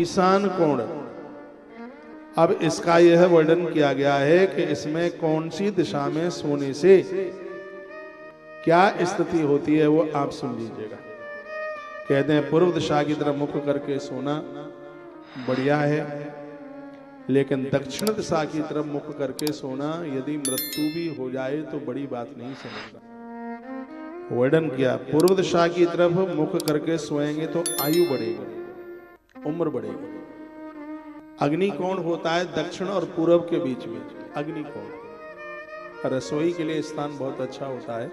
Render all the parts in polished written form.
ईशान कोण। अब इसका यह वर्णन किया गया है कि इसमें कौन सी दिशा में सोने से क्या स्थिति होती है वो आप सुन लीजिएगा। कहते हैं पूर्व दिशा की तरफ मुख करके सोना बढ़िया है, लेकिन दक्षिण दिशा की तरफ मुख करके सोना यदि मृत्यु भी हो जाए तो बड़ी बात नहीं समझना। वर्णन किया पूर्व दिशा की तरफ मुख करके सोएंगे तो आयु बढ़ेगी, उम्र बढ़ेगी। अग्निकोण होता है दक्षिण और पूर्व के बीच में। अग्निकोण रसोई के लिए स्थान बहुत अच्छा होता है।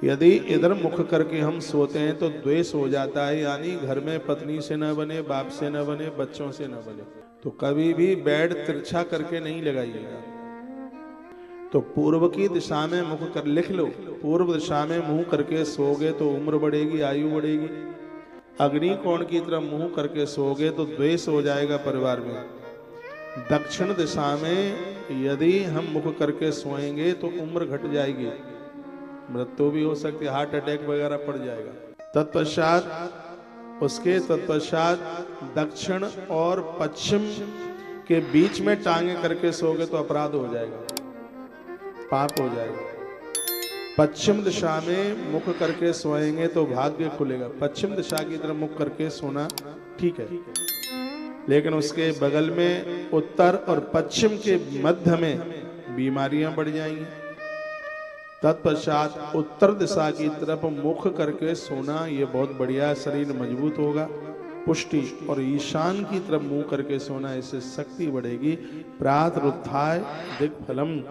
यदि इधर मुख करके हम सोते हैं तो द्वेष हो जाता है, यानी घर में पत्नी से न बने, बाप से न बने, बच्चों से न बने। तो कभी भी बेड तिरछा करके नहीं लगाइएगा। तो पूर्व की दिशा में मुख कर, लिख लो, पूर्व दिशा में मुंह करके सोओगे तो उम्र बढ़ेगी, आयु बढ़ेगी। अग्नि कोण की तरफ मुंह करके सोओगे तो द्वेष हो जाएगा परिवार में। दक्षिण दिशा में यदि हम मुख करके सोएंगे तो उम्र घट जाएगी, मृत्यु भी हो सकती है, हार्ट अटैक वगैरह पड़ जाएगा। तत्पश्चात दक्षिण और पश्चिम के बीच में टांगे करके सोओगे तो अपराध हो जाएगा, पाप हो जाएगा। पश्चिम दिशा में मुख करके सोएंगे तो भाग्य खुलेगा। पश्चिम दिशा की तरफ मुख करके सोना ठीक है, लेकिन उसके बगल में उत्तर और पश्चिम के मध्य में बीमारियां बढ़ जाएंगी। तत्पश्चात उत्तर दिशा की तरफ मुख करके सोना ये बहुत बढ़िया, शरीर मजबूत होगा, पुष्टि। और ईशान की तरफ मुंह करके सोना, इससे शक्ति बढ़ेगी। प्रातरुत्थाय दिक्फलम।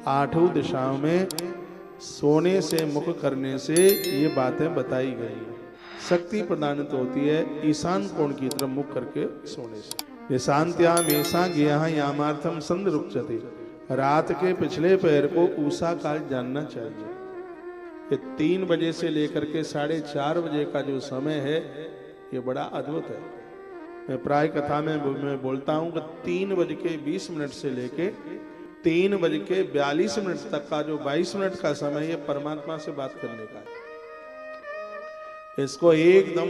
आठों दिशाओं में सोने से मुख करने से ये बातें बताई गई हैं। शक्ति प्रदानित होती है ईशान कोण की तरफ मुख करके सोने से। शांत्याम ऐसा ज्ञा यामार्थम संध रुचते। रात के पिछले पैर को ऊषा काल जानना चाहिए। ये 3 बजे से लेकर के 4:30 बजे का जो समय है ये बड़ा अद्भुत है। मैं प्राय कथा में मैं बोलता हूँ कि 3:20 से लेके 3:42 तक का जो 22 मिनट का समय ये परमात्मा से बात करने का है। इसको एकदम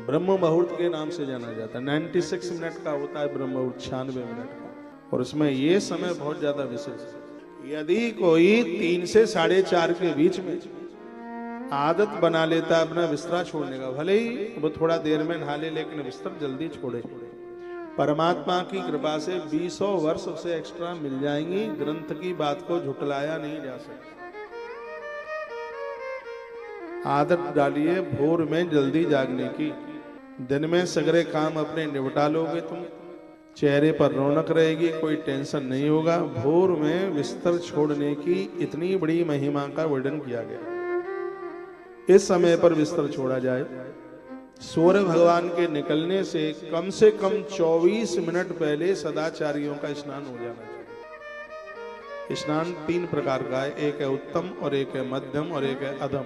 ब्रह्म मुहूर्त के नाम से जाना जाता है। 96 मिनट का होता है ब्रह्म मुहूर्त, 96 मिनट का। और उसमें ये समय बहुत ज्यादा विशेष है। यदि कोई 3 से 4:30 के बीच में आदत बना लेता है अपना बिस्तरा छोड़ने का, भले ही वो थोड़ा देर में नहा ले लेकिन बिस्तर जल्दी छोड़े, परमात्मा की कृपा से 20 वर्ष उसे एक्स्ट्रा मिल जाएंगी। ग्रंथ की बात को झुटलाया नहीं जा सकता। आदत डालिए भोर में जल्दी जागने की। दिन में सगरे काम अपने निपटा लोगे तुम, चेहरे पर रौनक रहेगी, कोई टेंशन नहीं होगा। भोर में बिस्तर छोड़ने की इतनी बड़ी महिमा का वर्णन किया गया। इस समय पर बिस्तर छोड़ा जाए। सूर्य भगवान के निकलने से कम 24 मिनट पहले सदाचारियों का स्नान हो जाना चाहिए। स्नान 3 प्रकार का है, एक है उत्तम और एक है मध्यम और एक है अधम।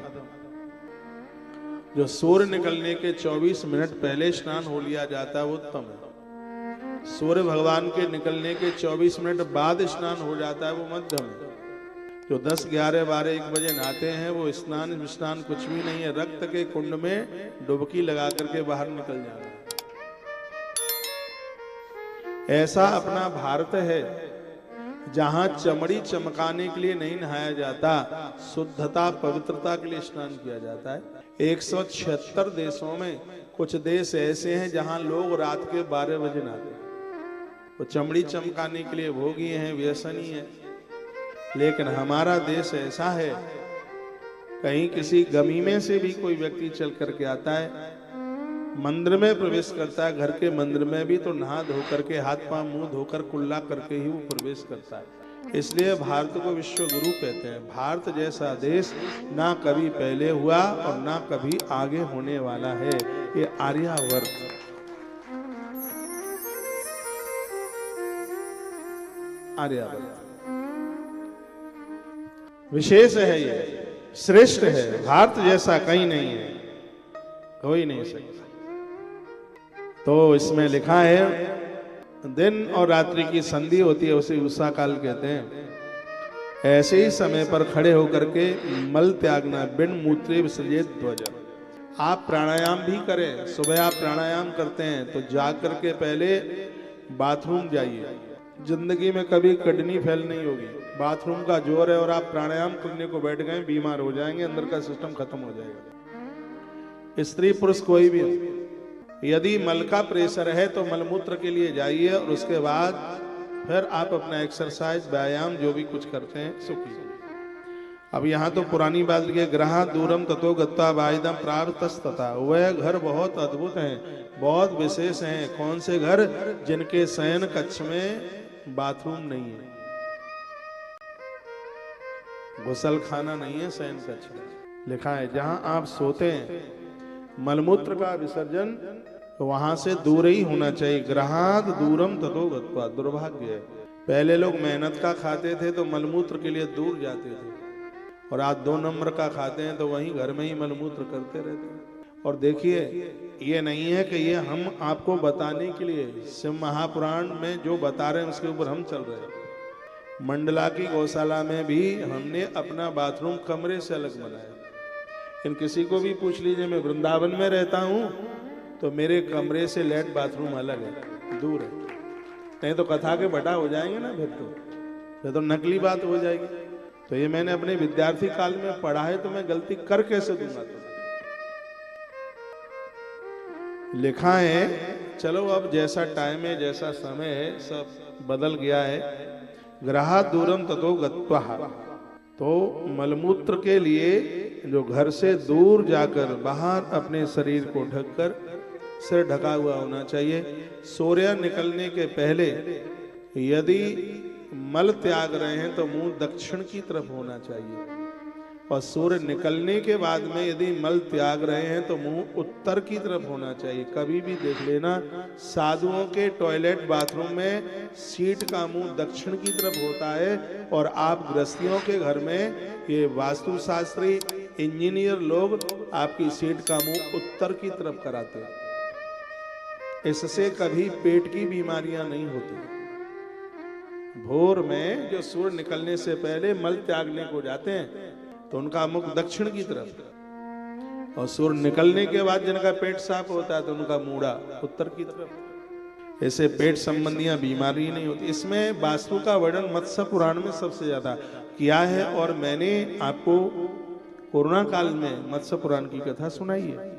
जो सूर्य निकलने के 24 मिनट पहले स्नान हो लिया जाता है वो उत्तम है। सूर्य भगवान के निकलने के 24 मिनट बाद स्नान हो जाता है वो मध्यम है। जो 10, 11, 12, 1 बजे नहाते हैं वो स्नान कुछ भी नहीं है, रक्त के कुंड में डुबकी लगा करके बाहर निकल जाना है। ऐसा अपना भारत है जहां चमड़ी चमकाने के लिए नहीं नहाया जाता, शुद्धता पवित्रता के लिए स्नान किया जाता है। 176 देशों में कुछ देश ऐसे हैं जहां लोग रात के 12 बजे नहाते हैं। वो चमड़ी चमकाने के लिए भोगी हैं, व्यसनी है। लेकिन हमारा देश ऐसा है, कहीं किसी गमीमे से भी कोई व्यक्ति चल करके आता है, मंदिर में प्रवेश करता है, घर के मंदिर में भी तो नहा धो करके, हाथ पांव मुंह धोकर कुल्ला करके ही वो प्रवेश करता है। इसलिए भारत को विश्व गुरु कहते हैं। भारत जैसा देश ना कभी पहले हुआ और ना कभी आगे होने वाला है। ये आर्यावर्त विशेष है, ये श्रेष्ठ है। भारत जैसा कहीं नहीं है, कोई नहीं सकता। तो इसमें लिखा है दिन और रात्रि की संधि होती है, उसे उषा काल कहते हैं। ऐसे ही समय पर खड़े होकर के मल त्यागना, बिन मूत्रे विसर्जित ध्वज। आप प्राणायाम भी करें। सुबह आप प्राणायाम करते हैं तो जाग करके पहले बाथरूम जाइए। जिंदगी में कभी किडनी फेल नहीं होगी। बाथरूम का जोर है और आप प्राणायाम करने को बैठ गए, बीमार हो जाएंगे, अंदर का सिस्टम खत्म हो जाएगा। स्त्री पुरुष कोई भी हो, यदि मल का प्रेशर है तो मलमूत्र के लिए जाइए और उसके बाद फिर आप अपना एक्सरसाइज व्यायाम जो भी कुछ करते हैं सो कीजिए। अब यहाँ तो पुरानी बात लिखी है, ग्रहा दूरम ततो गत्वा वाइदम प्राप्तस्तथा। वह घर बहुत अद्भुत हैं, बहुत विशेष हैं। कौन से घर? जिनके शयन कक्ष में बाथरूम नहीं है, गुसल खाना नहीं है शयन कक्ष में। लिखा है जहां आप सोते हैं मलमूत्र का विसर्जन वहां से दूर ही होना चाहिए। ग्रहाद दूरम ततो गत्वा। दुर्भाग्य है, पहले लोग मेहनत का खाते थे तो मलमूत्र के लिए दूर जाते थे, और आज 2 नंबर का खाते हैं तो वहीं घर में ही मलमूत्र करते रहते हैं। और देखिए, ये नहीं है कि ये हम आपको बताने के लिए, शिव महापुराण में जो बता रहे हैं उसके ऊपर हम चल रहे हैं। मंडला की गौशाला में भी हमने अपना बाथरूम कमरे से अलग बनाया। इन किसी को भी पूछ लीजिए, मैं वृंदावन में रहता हूँ तो मेरे कमरे से लेट बाथरूम अलग है, दूर है। नहीं तो कथा के बटा हो जाएंगे ना, फिर तो नकली बात हो जाएगी। तो ये मैंने अपने विद्यार्थी काल में पढ़ा है, तो मैं गलती कर कैसे दूंगा? लिखा है, चलो अब जैसा टाइम है, जैसा समय है, सब बदल गया है। ग्रहा दूरम ततो गत्वा। तो मलमूत्र के लिए जो घर से दूर जाकर बाहर अपने शरीर को ढककर सिर ढका हुआ होना चाहिए। सूर्य निकलने के पहले यदि मल त्याग रहे हैं तो मुंह दक्षिण की तरफ होना चाहिए, और सूर्य निकलने के बाद में यदि मल त्याग रहे हैं तो मुंह उत्तर की तरफ होना चाहिए। कभी भी देख लेना, साधुओं के टॉयलेट बाथरूम में सीट का मुंह दक्षिण की तरफ होता है, और आप गृहस्थियों के घर में ये वास्तुशास्त्री इंजीनियर लोग आपकी सीट का मुंह उत्तर की तरफ कराते हैं। इससे कभी पेट की बीमारियां नहीं होती। भोर में जो सूर्य निकलने से पहले मल त्यागने को जाते हैं तो उनका मुख दक्षिण की तरफ, और सूर्य निकलने के बाद जिनका पेट साफ होता है तो उनका मूड़ा उत्तर की तरफ। ऐसे पेट संबंधियां बीमारी नहीं होती। इसमें वास्तु का वर्णन मत्स्य पुराण में सबसे ज्यादा किया है, और मैंने आपको कोरोना काल में मत्स्य पुराण की कथा सुनाई है।